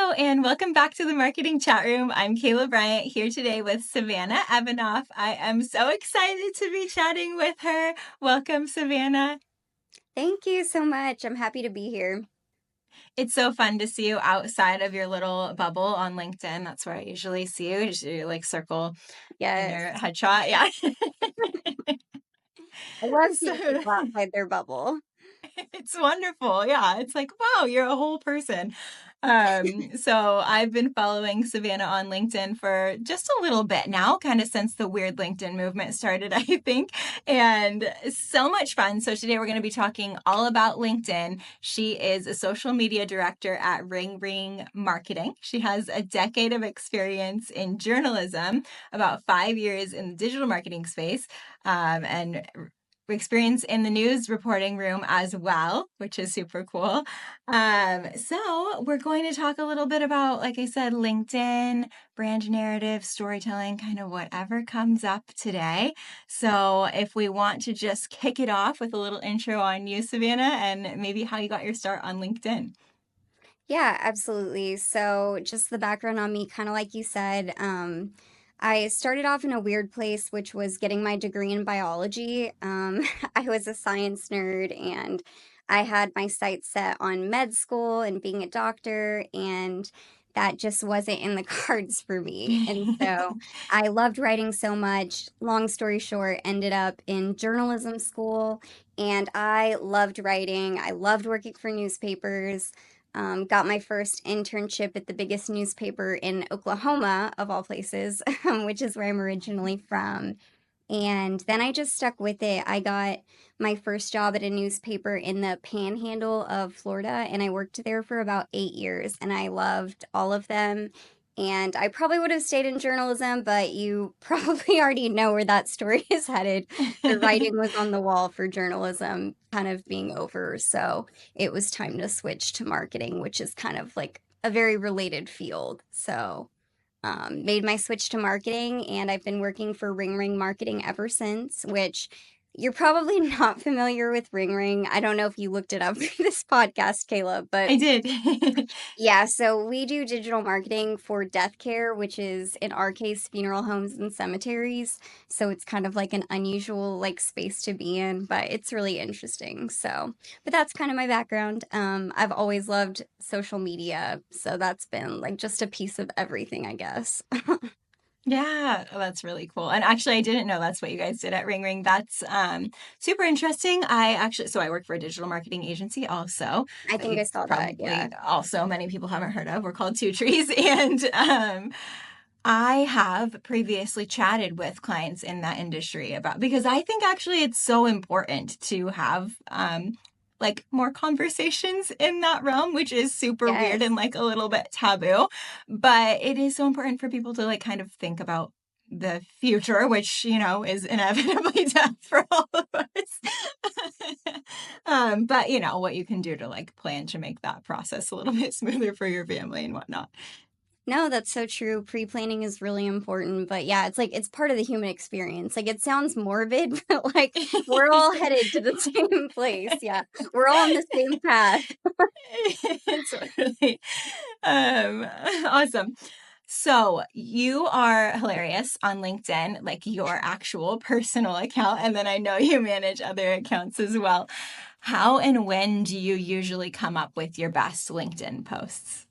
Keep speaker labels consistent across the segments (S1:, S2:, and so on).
S1: Hello, and welcome back to the Marketing Chat Room. I'm Kayla Bryant here today with Savannah Evanoff. I am so excited to be chatting with her. Welcome, Savannah.
S2: Thank you so much. I'm happy to be here.
S1: It's so fun to see you outside of your little bubble on LinkedIn. That's where I usually see you. You like circle in
S2: Yes.
S1: your headshot. Yeah.
S2: I love seeing
S1: So
S2: people outside their bubble.
S1: it's wonderful. Yeah. It's like, wow, you're a whole person. So I've been following Savannah on LinkedIn for just a little bit now, kind of since the weird LinkedIn movement started, I think, and so much fun. So today we're going to be talking all about LinkedIn. She is a social media director at Ring Ring Marketing. She has a decade of experience in journalism, about 5 years in the digital marketing space, and experience in the news reporting room as well, which is super cool. So we're going to talk a little bit about, like I said, LinkedIn, brand narrative, storytelling, kind of whatever comes up today. So if we want to just kick it off with a little intro on you, Savannah, and maybe how you got your start on LinkedIn.
S2: Yeah, absolutely. So, just the background on me, kind of like you said, I started off in a weird place, which was getting my degree in biology. I was a science nerd and I had my sights set on med school and being a doctor, and that just wasn't in the cards for me. And so I loved writing so much. Long story short, ended up in journalism school, and I loved writing. I loved working for newspapers. Got my first internship at the biggest newspaper in Oklahoma, of all places, which is where I'm originally from. And then I just stuck with it. I got my first job at a newspaper in the panhandle of Florida, and I worked there for about 8 years, and I loved all of them. And I probably would have stayed in journalism, but you probably already know where that story is headed. The writing was on the wall for journalism kind of being over. So it was time to switch to marketing, which is kind of like a very related field. So made my switch to marketing, and I've been working for Ring Ring Marketing ever since, which you're probably not familiar with Ring Ring. I don't know if you looked it up for this podcast, Caleb, but
S1: I did.
S2: yeah, so we do digital marketing for death care, which is in our case funeral homes and cemeteries. So it's kind of like an unusual like space to be in, but it's really interesting. So, but that's kind of my background. I've always loved social media, so that's been like just a piece of everything, I guess.
S1: Yeah, that's really cool. And actually, I didn't know that's what you guys did at Ring Ring. That's super interesting. I work for a digital marketing agency also
S2: I
S1: that
S2: think
S1: you
S2: I saw that.
S1: probably
S2: Yeah.
S1: also many people haven't heard of. We're called Two Trees. And I have previously chatted with clients in that industry about because I think actually it's so important to have like more conversations in that realm, which is super weird
S2: Yes.
S1: and like a little bit taboo. But it is so important for people to like kind of think about the future, which, is inevitably death for all of us. But what you can do to like plan to make that process a little bit smoother for your family and whatnot.
S2: No, that's so true. Pre-planning is really important, but yeah, it's like it's part of the human experience. Like it sounds morbid, but like we're all headed to the same place. Yeah. We're all on the same path.
S1: It's really um, awesome. So you are hilarious on LinkedIn, like your actual personal account, and then I know you manage other accounts as well. How and when do you usually come up with your best LinkedIn posts?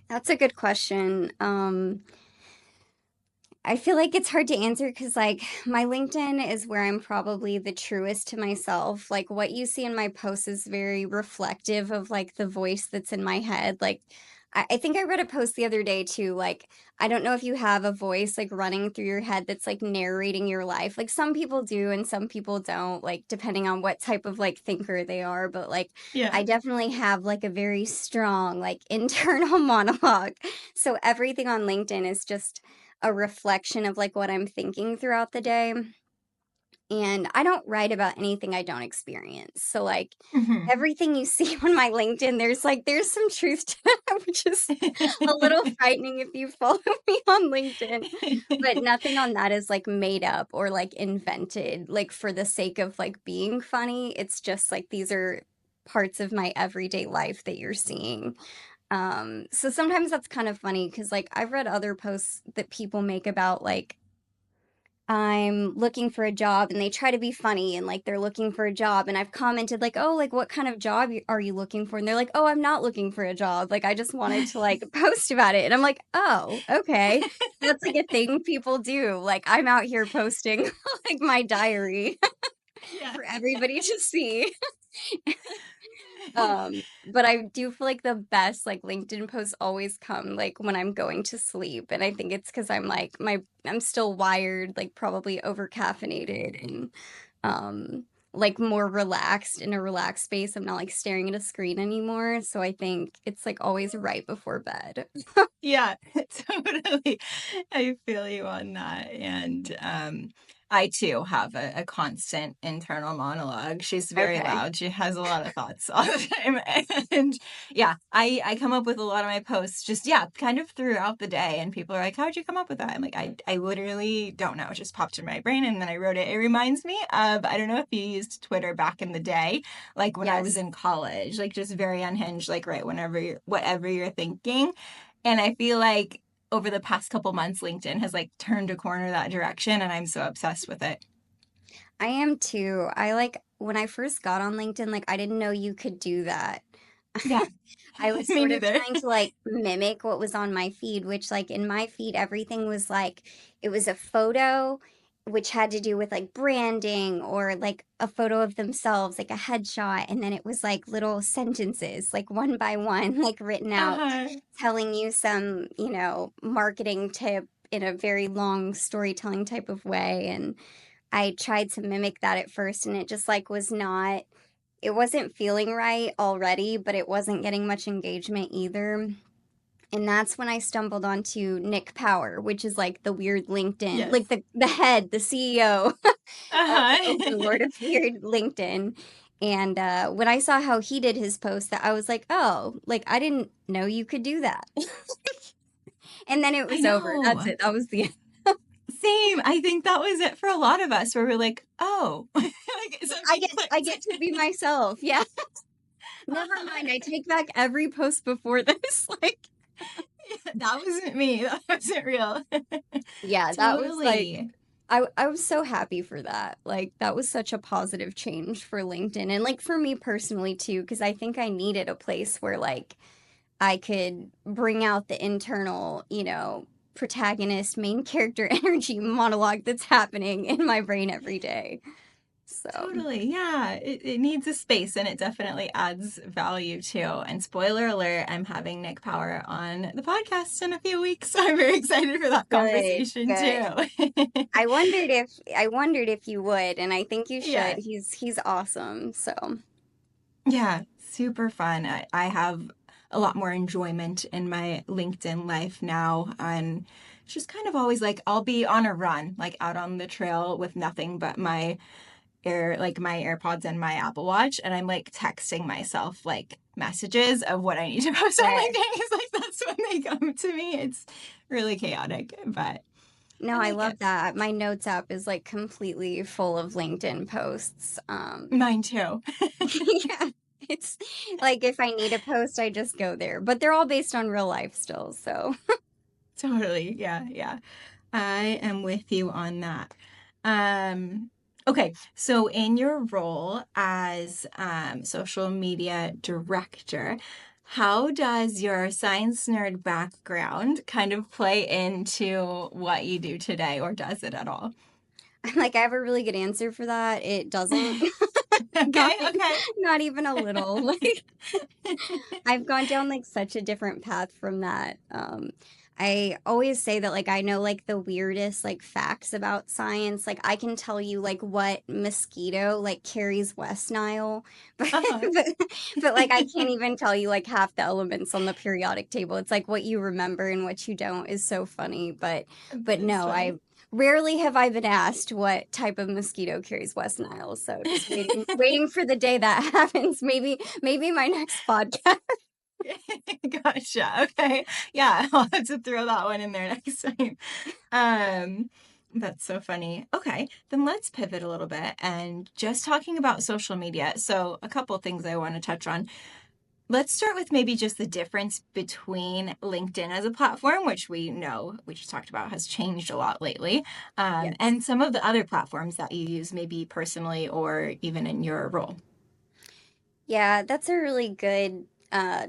S2: That's a good question. I feel like it's hard to answer because, like, my LinkedIn is where I'm probably the truest to myself. Like, what you see in my posts is very reflective of, like, the voice that's in my head. Like, I think I read a post the other day too. Like, I don't know if you have a voice, like, running through your head that's, like, narrating your life. Like, some people do and some people don't, like, depending on what type of, like, thinker they are. But, like,
S1: Yeah.
S2: I definitely have, like, a very strong, like, internal monologue. So everything on LinkedIn is just a reflection of like what I'm thinking throughout the day. And I don't write about anything I don't experience. So like
S1: Mhm.
S2: everything you see on my LinkedIn, there's some truth to that, which is a little frightening if you follow me on LinkedIn. But nothing on that is like made up or like invented, like for the sake of like being funny. It's just like these are parts of my everyday life that you're seeing. So sometimes that's kind of funny because like I've read other posts that people make about like I'm looking for a job and they try to be funny and like they're looking for a job and I've commented like, "Oh, like what kind of job are you looking for?" And they're like, "Oh, I'm not looking for a job. Like I just wanted to like post about it." And I'm like, "Oh, okay." That's like a thing people do. Like I'm out here posting like my diary
S1: Yeah.
S2: for everybody to see. But I do feel like the best like LinkedIn posts always come like when I'm going to sleep. And I think it's because I'm like I'm still wired, like probably over caffeinated and like more relaxed in a relaxed space. I'm not like staring at a screen anymore. So I think it's like always right before bed.
S1: Yeah, totally. I feel you on that. And I too have a constant internal monologue. She's very
S2: Okay.
S1: loud. She has a lot of thoughts all the time. And yeah, I come up with a lot of my posts just, yeah, kind of throughout the day. And people are like, how'd you come up with that? I'm like, I literally don't know. It just popped in my brain and then I wrote it. It reminds me of, I don't know if you used Twitter back in the day, like when I was
S2: Yes.
S1: in college, like just very unhinged, like right whenever whatever you're thinking. And I feel like over the past couple months, LinkedIn has like turned a corner that direction, and I'm so obsessed with it.
S2: I am too. I like when I first got on LinkedIn, like I didn't know you could do that.
S1: Yeah,
S2: I was
S1: me
S2: sort of
S1: neither.
S2: trying to like mimic what was on my feed, which like in my feed, everything was like it was a photo which had to do with like branding or like a photo of themselves, like a headshot, and then it was like little sentences, like one by one, like written out,
S1: Uh-huh.
S2: telling you some, marketing tip in a very long storytelling type of way. And I tried to mimic that at first and it just like was not it wasn't feeling right already, but it wasn't getting much engagement either. And that's when I stumbled onto Nick Power, which is like the weird LinkedIn,
S1: Yes.
S2: like the head, the CEO of the
S1: Uh-huh.
S2: overlord of weird LinkedIn. And when I saw how he did his post, that I was like, oh, like I didn't know you could do that. And then it
S1: I
S2: was over. That's
S1: know.
S2: it. That was the end.
S1: Same. I think that was it for a lot of us where we're like, oh, like
S2: I
S1: something
S2: get I
S1: clicked.
S2: get to be myself. Yeah. Never mind. I take back every post before this. Like,
S1: Yeah, that wasn't me. That wasn't real.
S2: yeah, that was like
S1: Totally.
S2: I was so happy for that. Like that was such a positive change for LinkedIn and like for me personally too, because I think I needed a place where like I could bring out the internal, protagonist, main character energy monologue that's happening in my brain every day. So,
S1: Totally. Yeah. It needs a space and it definitely adds value too. And spoiler alert, I'm having Nick Power on the podcast in a few weeks. So I'm very excited for that
S2: good,
S1: conversation
S2: good.
S1: too.
S2: I wondered if you would, and I think you should.
S1: Yeah.
S2: He's awesome. So,
S1: Yeah. Super fun. I have a lot more enjoyment in my LinkedIn life now. And it's just kind of always like I'll be on a run, like out on the trail with nothing but my AirPods and my Apple Watch, and I'm like texting myself like messages of what I need to post on
S2: yes.
S1: LinkedIn. It's like that's when they come to me. It's really chaotic, but
S2: No,
S1: I
S2: I
S1: like
S2: love
S1: it.
S2: that. My notes app is like completely full of LinkedIn posts.
S1: Mine too.
S2: Yeah, it's like if I need a post, I just go there. But they're all based on real life still, so
S1: Totally. Yeah, yeah. I am with you on that. Okay, so in your role as social media director, how does your science nerd background kind of play into what you do today, or does it at all?
S2: I'm like I have a really good answer for that. It doesn't.
S1: Okay,
S2: Not e-
S1: okay.
S2: not even a little. Like I've gone down like such a different path from that. I always say that like I know like the weirdest like facts about science. Like I can tell you like what mosquito like carries West Nile, but
S1: Uh-huh.
S2: but like I can't even tell you like half the elements on the periodic table. It's like what you remember and what you don't is so funny. But
S1: That is
S2: no, I
S1: funny.
S2: rarely have I been asked what type of mosquito carries West Nile. So just waiting for the day that happens. Maybe my next podcast.
S1: Gotcha. Okay. Yeah, I'll have to throw that one in there next time. Um, that's so funny. Okay, then let's pivot a little bit and just talking about social media. So, a couple things I want to touch on. Let's start with maybe just the difference between LinkedIn as a platform, which we know we just talked about has changed a lot lately,
S2: Yes.
S1: and some of the other platforms that you use, maybe personally or even in your role.
S2: Yeah, that's a really good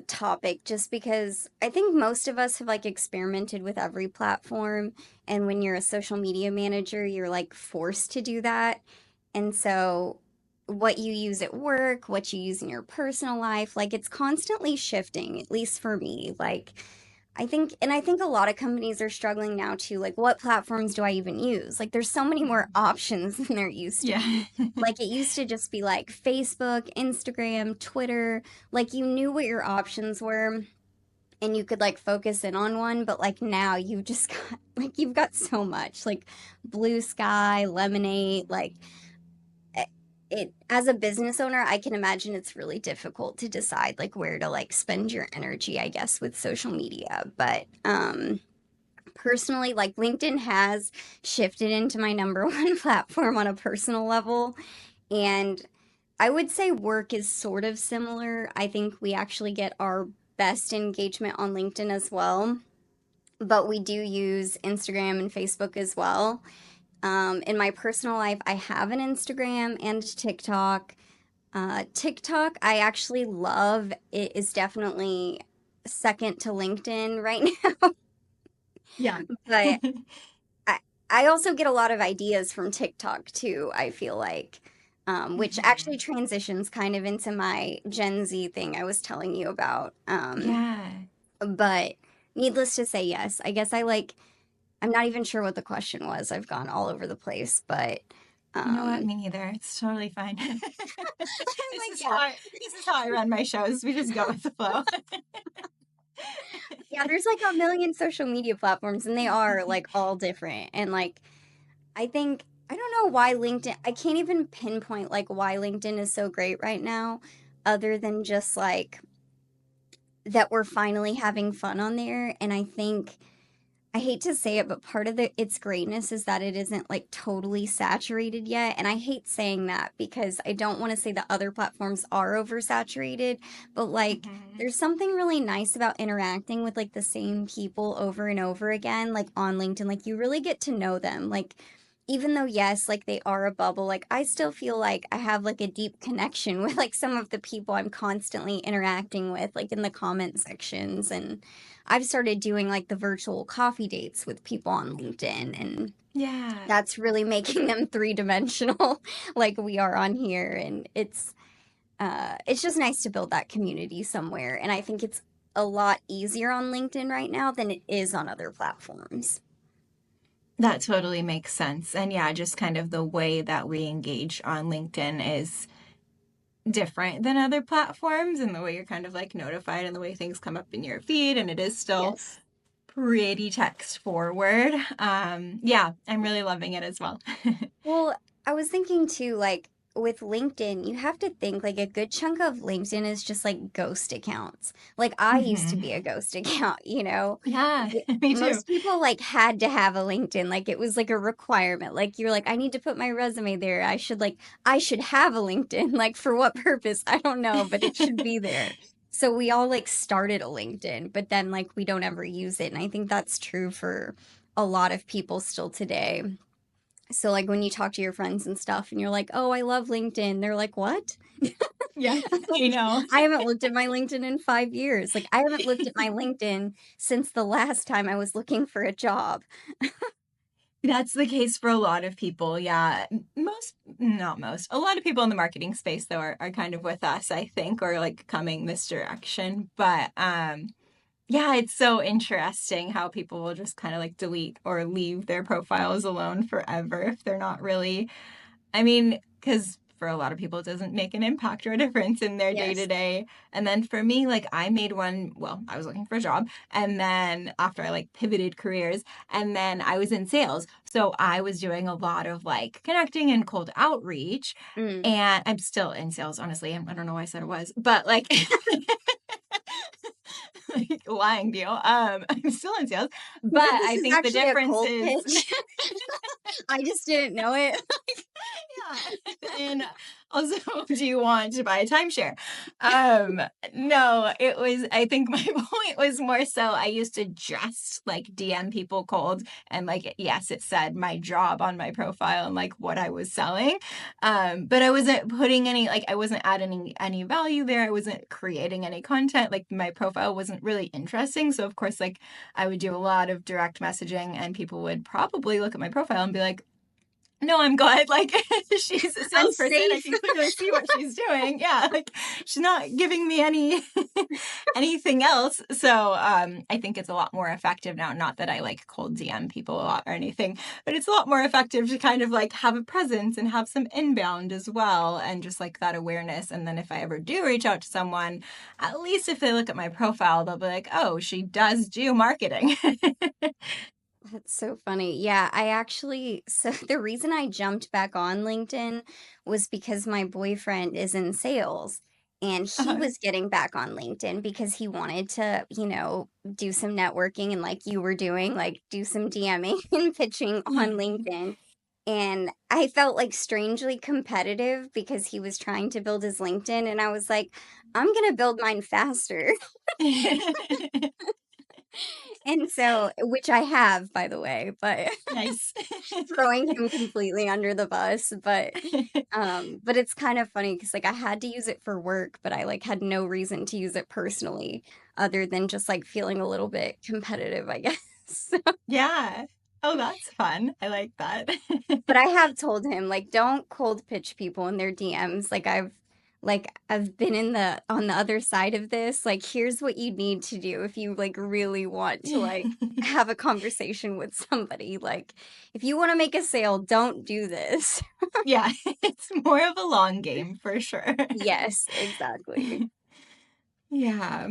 S2: topic just because I think most of us have like experimented with every platform. And when you're a social media manager, you're like forced to do that. And so what you use at work, what you use in your personal life, like it's constantly shifting, at least for me. Like I think a lot of companies are struggling now too. Like, what platforms do I even use? Like, there's so many more options than there used to
S1: Yeah.
S2: be. Like, it used to just be like Facebook, Instagram, Twitter. Like, you knew what your options were and you could like focus in on one. But like now you've just got, like, you've got so much. Like, Blue Sky, Lemonade, like, eh, it as a business owner, I can imagine it's really difficult to decide like where to like spend your energy, I guess, with social media. But personally, like LinkedIn has shifted into my number one platform on a personal level. And I would say work is sort of similar. I think we actually get our best engagement on LinkedIn as well, but we do use Instagram and Facebook as well. In my personal life, I have an Instagram and TikTok. TikTok, I actually love. It is definitely second to LinkedIn right now,
S1: Yeah.
S2: but I I also get a lot of ideas from TikTok too, I feel like, which actually
S1: Mhm.
S2: transitions kind of into my Gen Z thing I was telling you about.
S1: Yeah.
S2: But needless to say, yes, I guess I'm not even sure what the question was. I've gone all over the place, but
S1: You know what?
S2: um,
S1: Me neither. It's totally fine.
S2: I'm
S1: This
S2: like,
S1: is
S2: yeah,
S1: this is how I run my shows. We just go with the flow.
S2: yeah, there's like a million social media platforms and they are like all different. And like, I don't know why LinkedIn, I can't even pinpoint like why LinkedIn is so great right now, other than just like that we're finally having fun on there. And I think, I hate to say it, but part of its greatness is that it isn't like totally saturated yet. And I hate saying that because I don't want to say that other platforms are oversaturated, but like
S1: Mhm.
S2: there's something really nice about interacting with like the same people over and over again, like on LinkedIn. Like you really get to know them. Like even though yes, like they are a bubble, like I still feel like I have like a deep connection with like some of the people I'm constantly interacting with, like in the comment sections. And I've started doing like the virtual coffee dates with people on LinkedIn, and
S1: Yeah.
S2: that's really making them three-dimensional like we are on here. And it's just nice to build that community somewhere. And I think it's a lot easier on LinkedIn right now than it is on other platforms.
S1: That totally makes sense. And yeah, just kind of the way that we engage on LinkedIn is different than other platforms, and the way you're kind of like notified and the way things come up in your feed, and it is still
S2: Yes.
S1: pretty text forward. Yeah, I'm really loving it as well.
S2: Well, I was thinking too, like with LinkedIn, you have to think like a good chunk of LinkedIn is just like ghost accounts. Like I used to
S1: Hmm.
S2: be a ghost account, you know?
S1: Yeah, me too.
S2: Most people like had to have a LinkedIn. Like it was like a requirement. Like you're like, I need to put my resume there. I should have a LinkedIn. Like for what purpose? I don't know, but it should be there. So we all like started a LinkedIn, but then like we don't ever use it. And I think that's true for a lot of people still today. So like when you talk to your friends and stuff and you're like, "Oh, I love LinkedIn." They're like, "What?"
S1: Yeah, I
S2: Like,
S1: know.
S2: I haven't looked at my LinkedIn in 5 years. Like I haven't looked at my LinkedIn since the last time I was looking for a job.
S1: That's the case for a lot of people. Yeah. Most, not most, a lot of people in the marketing space, though, are kind of with us, I think, or like coming this direction. But yeah, it's so interesting how people will just kind of like delete or leave their profiles alone forever if they're not really, I mean, because for a lot of people, it doesn't make an impact or a difference in their day to
S2: Yes.
S1: day. And then for me, like I made one, well, I was looking for a job. And then after I like pivoted careers, and then I was in sales. So I was doing a lot of like connecting and cold outreach.
S2: Mm.
S1: And I'm still in sales, honestly. I don't know why I said it was, but like, like lying to you. I'm still in sales, but
S2: This
S1: I
S2: is
S1: think the
S2: actually a
S1: difference
S2: cold
S1: is
S2: pitch. I just didn't know it.
S1: And also, do you want to buy a timeshare? Um, no, it was, I think my point was more so I used to just like DM people cold and like, yes, it said my job on my profile and like what I was selling. But I wasn't putting any, like, I wasn't adding any value there. I wasn't creating any content. Like my profile wasn't really interesting. So of course, like I would do a lot of direct messaging and people would probably look at my profile and be like, no, I'm good. Like she's a
S2: I'm
S1: salesperson. I
S2: safe.
S1: can clearly see what she's doing. Yeah, like she's not giving me any anything else. So I think it's a lot more effective now. Not that I like cold DM people a lot or anything, but it's a lot more effective to kind of like have a presence and have some inbound as well, and just like that awareness. And then if I ever do reach out to someone, at least if they look at my profile, they'll be like, oh, she does do marketing.
S2: That's so funny. Yeah, I actually, so the reason I jumped back on LinkedIn was because my boyfriend is in sales and he
S1: uh,
S2: was getting back on LinkedIn because he wanted to, do some networking and like you were doing, like do some DMing and pitching on LinkedIn. And I felt like strangely competitive because he was trying to build his LinkedIn and I was like, I'm going to build mine faster. And so, which I have, by the way, but
S1: nice.
S2: throwing him completely under the bus, but it's kind of funny because like I had to use it for work, but I like had no reason to use it personally other than just like feeling a little bit competitive, I guess.
S1: Yeah. Oh, that's fun. I like that.
S2: But I have told him like don't cold pitch people in their DMs. I've been in the on the other side of this. Like here's what you need to do if you like really want to like have a conversation with somebody. Like if you want to make a sale, don't do this.
S1: Yeah, it's more of a long game for sure.
S2: Yes, exactly.
S1: Yeah.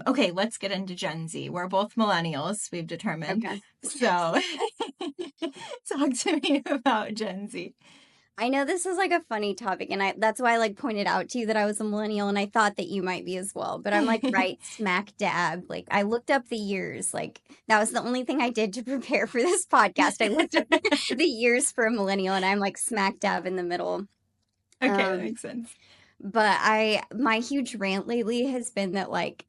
S1: Okay, let's get into Gen Z. We're both millennials, we've determined.
S2: Okay.
S1: So, talk to me about Gen Z.
S2: I know this is like a funny topic and I that's why I like pointed out to you that I was a millennial and I thought that you might be as well, but I'm like right smack dab. Like I looked up the years. Like that was the only thing I did to prepare for this podcast. I looked up the years for a millennial and I'm like smack dab in the middle.
S1: Okay, that
S2: Um
S1: makes sense.
S2: but my huge rant lately has been that like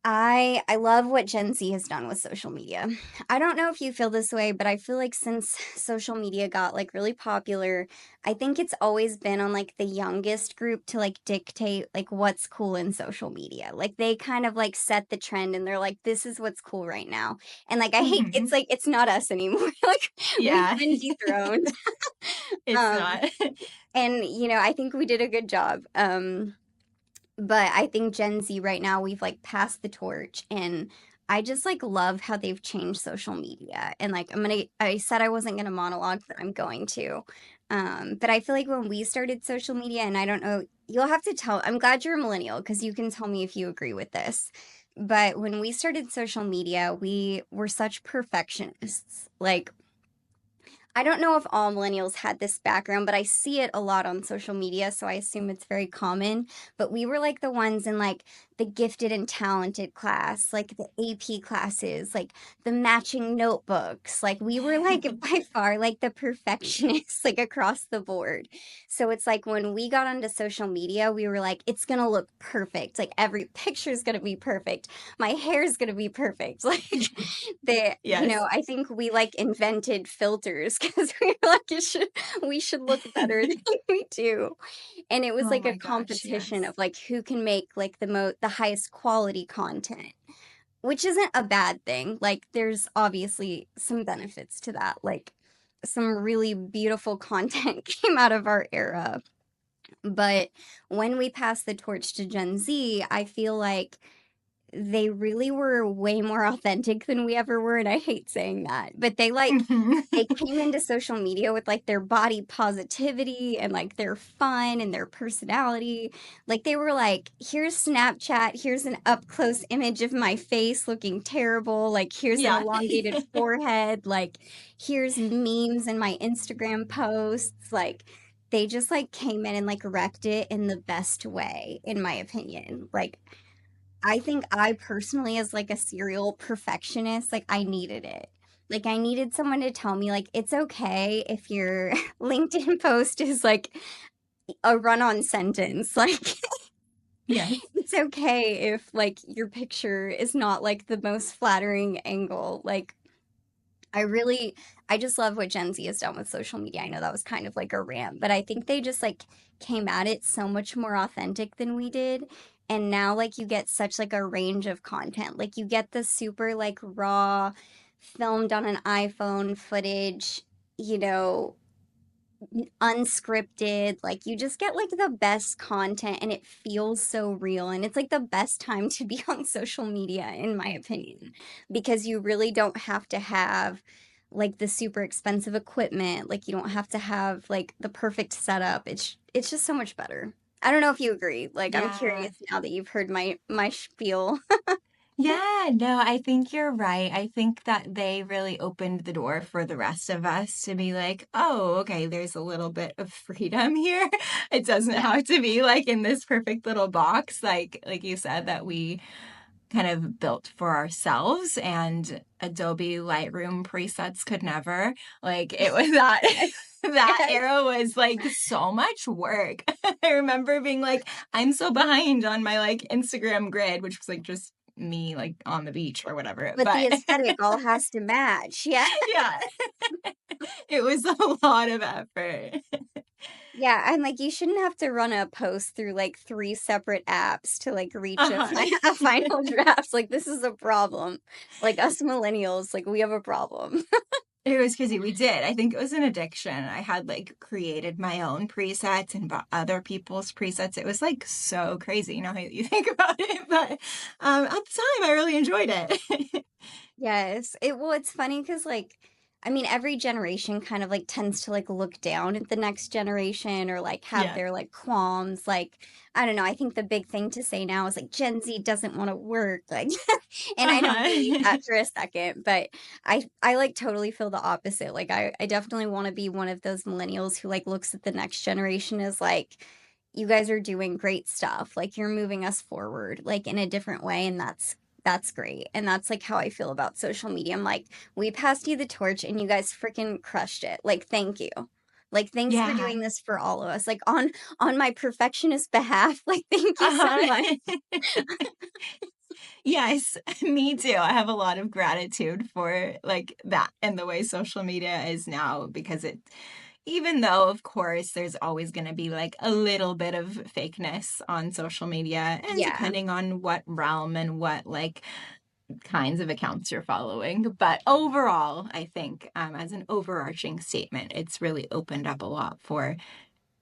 S2: I love what Gen Z has done with social media. I don't know if you feel this way, but I feel like since social media got like really popular, I think it's always been on like the youngest group to like dictate like what's cool in social media. Like they kind of like set the trend and they're like this is what's cool right now. And like I hate it's
S1: Mhm.
S2: like it's not us anymore. Like we've
S1: Yeah,
S2: been dethroned.
S1: it's
S2: Um
S1: not.
S2: and I think we did a good job. But I think Gen Z right now, we've like passed the torch and I just like love how they've changed social media. And like I said I wasn't gonna monologue, but I'm going to. But I feel like when we started social media, and I don't know, you'll have to tell, I'm glad you're a millennial because you can tell me if you agree with this. But when we started social media, we were such perfectionists. Like I don't know if all millennials had this background, but I see it a lot on social media, so I assume it's very common. But we were like the ones in like the gifted and talented class, like the AP classes, like the matching notebooks. Like we were like by far like the perfectionists like across the board. So it's like when we got onto social media, we were like it's going to look perfect. Like every picture is going to be perfect. My hair is going to be perfect. Like
S1: Yes.
S2: I think we like invented filters because we were like we should look better than we do. And it was
S1: Oh
S2: like a
S1: my gosh,
S2: competition
S1: yes.
S2: of like who can make like the highest quality content, which isn't a bad thing. Like there's obviously some benefits to that. Like some really beautiful content came out of our era. But when we passed the torch to Gen Z, I feel like they really were way more authentic than we ever were, and I hate saying that, but
S1: Mhm.
S2: they came into social media with like their body positivity and like their fun and their personality. Like they were like, here's Snapchat, here's an up close image of my face looking terrible, like here's an
S1: Yeah.
S2: elongated forehead, like here's memes in my Instagram posts, like they just like came in and like wrecked it in the best way, in my opinion. Like I think I personally, as like a serial perfectionist, like I needed it. Like I needed someone to tell me like it's okay if your LinkedIn post is like a run-on sentence. Like
S1: Yes.
S2: it's okay if like your picture is not like the most flattering angle. Like I really, I just love what Gen Z has done with social media. I know that was kind of like a rant, but I think they just like came at it so much more authentic than we did. And now like you get such like a range of content. Like you get the super like raw, filmed on an iPhone footage, you know, unscripted. Like you just get like the best content and it feels so real. And it's like the best time to be on social media, in my opinion, because you really don't have to have like the super expensive equipment. Like you don't have to have like the perfect setup. It's just so much better. I don't know if you agree. Like I'm
S1: Yeah.
S2: curious now that you've heard my spiel.
S1: Yeah, no, I think you're right. I think that they really opened the door for the rest of us to be like, oh, okay, there's a little bit of freedom here. It doesn't
S2: Yeah.
S1: have to be like in this perfect little box, like you said, that we kind of built for ourselves, and Adobe Lightroom presets could never. Like it was that that
S2: Yes.
S1: era was like so much work. I remember being like, I'm so behind on my like Instagram grid, which was like just me like on the beach or whatever.
S2: But the
S1: But
S2: aesthetic all has to match. Yeah.
S1: yeah, it was a lot of effort.
S2: Yeah, and like you shouldn't have to run a post through like three separate apps to like reach
S1: Uh-huh.
S2: a final draft. Like this is a problem. Like us millennials, like we have a problem.
S1: It was crazy. We did. I think it was an addiction. I had like created my own presets and bought other people's presets. It was like so crazy, you know how you think about it. But at the time, I really enjoyed it.
S2: Yes. It's funny because like I mean every generation kind of like tends to like look down at the next generation or like have
S1: Yeah.
S2: their like qualms. Like I don't know, I think the big thing to say now is like Gen Z doesn't want to work. Like and I don't believe
S1: Uh-huh.
S2: that for a second, but I like totally feel the opposite. Like I definitely want to be one of those millennials who like looks at the next generation as like you guys are doing great stuff. Like you're moving us forward like in a different way and that's great. And that's like how I feel about social media. I'm like, we passed you the torch and you guys freaking crushed it. Like, thank you. Like, thanks for
S1: Yeah.
S2: doing this for all of us. Like on my perfectionist behalf, like thank you so much.
S1: Uh-huh. Yes, me too. I have a lot of gratitude for like that and the way social media is now, because it, even though of course there's always going to be like a little bit of fakeness on social media, and
S2: Yeah.
S1: depending on what realm and what like kinds of accounts you're following, but overall I think, as an overarching statement, it's really opened up a lot for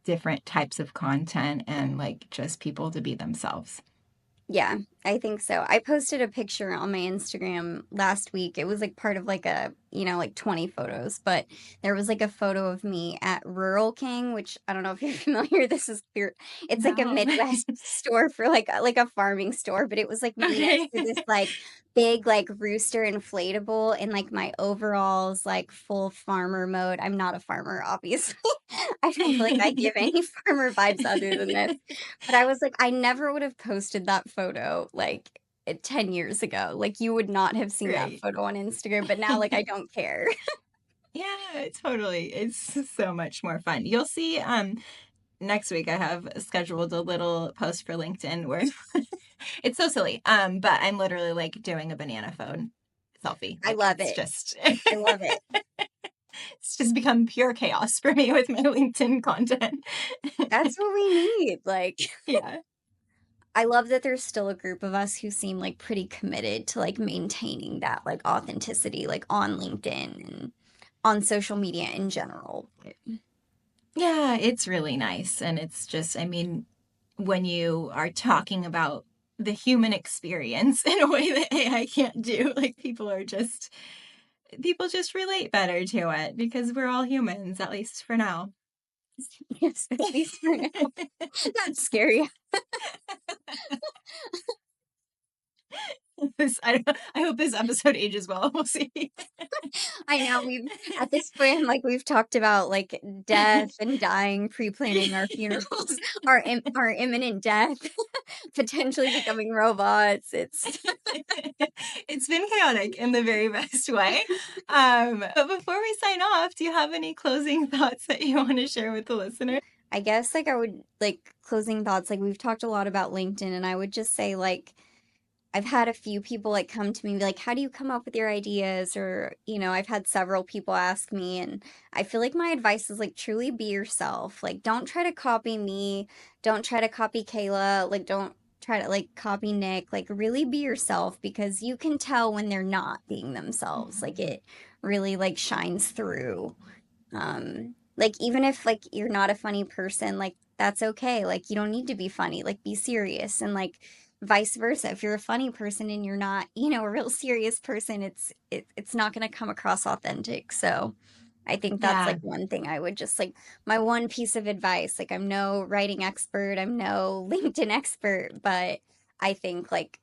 S1: different types of content and like just people to be themselves.
S2: Yeah, I think so. I posted a picture on my Instagram last week. It was like part of like a, like 20 photos, but there was like a photo of me at Rural King, which I don't know if you're familiar. It's like a
S1: No.
S2: Midwest store for like a farming store, but it was like me next
S1: Okay.
S2: to this like big like rooster inflatable in like my overalls, like full farmer mode. I'm not a farmer, obviously. I don't feel like I give any farmer vibes other than this. But I was like, I never would have posted that photo like 10 years ago. Like you would not have seen that
S1: Right.
S2: photo on Instagram, but now like I don't care.
S1: Yeah, totally. It's so much more fun. You'll see, next week I have scheduled a little post for LinkedIn where it's so silly. But I'm literally like doing a banana phone selfie.
S2: I
S1: Like
S2: love
S1: it's
S2: it.
S1: just
S2: I love it.
S1: it's just become pure chaos for me with my LinkedIn content.
S2: That's what we need. Like
S1: Yeah.
S2: I love that there's still a group of us who seem like pretty committed to like maintaining that like authenticity like on LinkedIn and on social media in general.
S1: Yeah, it's really nice. And it's just, I mean, when you are talking about the human experience in a way that AI can't do, like people just relate better to it because we're all humans, at least for now.
S2: Yes, at least for now. That's scary.
S1: I hope this episode ages well. We'll see.
S2: I know at this point, like we've talked about like death and dying, pre-planning our funerals, our imminent death, potentially becoming robots. It's
S1: It's been chaotic in the very best way. But before we sign off, do you have any closing thoughts that you want to share with the listener?
S2: I guess like I would like closing thoughts, like we've talked a lot about LinkedIn, and I would just say like I've had a few people like come to me and be like, how do you come up with your ideas? Or, I've had several people ask me, and I feel like my advice is like truly be yourself. Like, don't try to copy me. Don't try to copy Kayla. Like, don't try to like copy Nick. Like, really be yourself because you can tell when they're not being themselves. Like, it really like shines through. Like even if like you're not a funny person, like that's okay. Like you don't need to be funny. Like be serious and like vice versa. If you're a funny person and you're not, a real serious person, it's not going to come across authentic. So I think that's
S1: Yeah,
S2: like one thing I would just like my one piece of advice. Like I'm no writing expert, I'm no LinkedIn expert, but I think like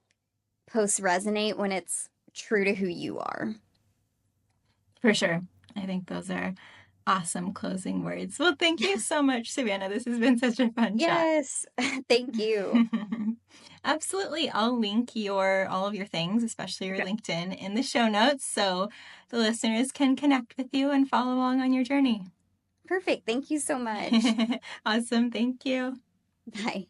S2: posts resonate when it's true to who you are.
S1: for sure. I think those are awesome closing words. Well, thank you so much, Savannah. This has been such a fun chat.
S2: Yes. Thank you.
S1: Absolutely. I'll link all of your things, especially your LinkedIn, in the show notes so the listeners can connect with you and follow along on your journey.
S2: Perfect. Thank you so much.
S1: Awesome. Thank you.
S2: Bye.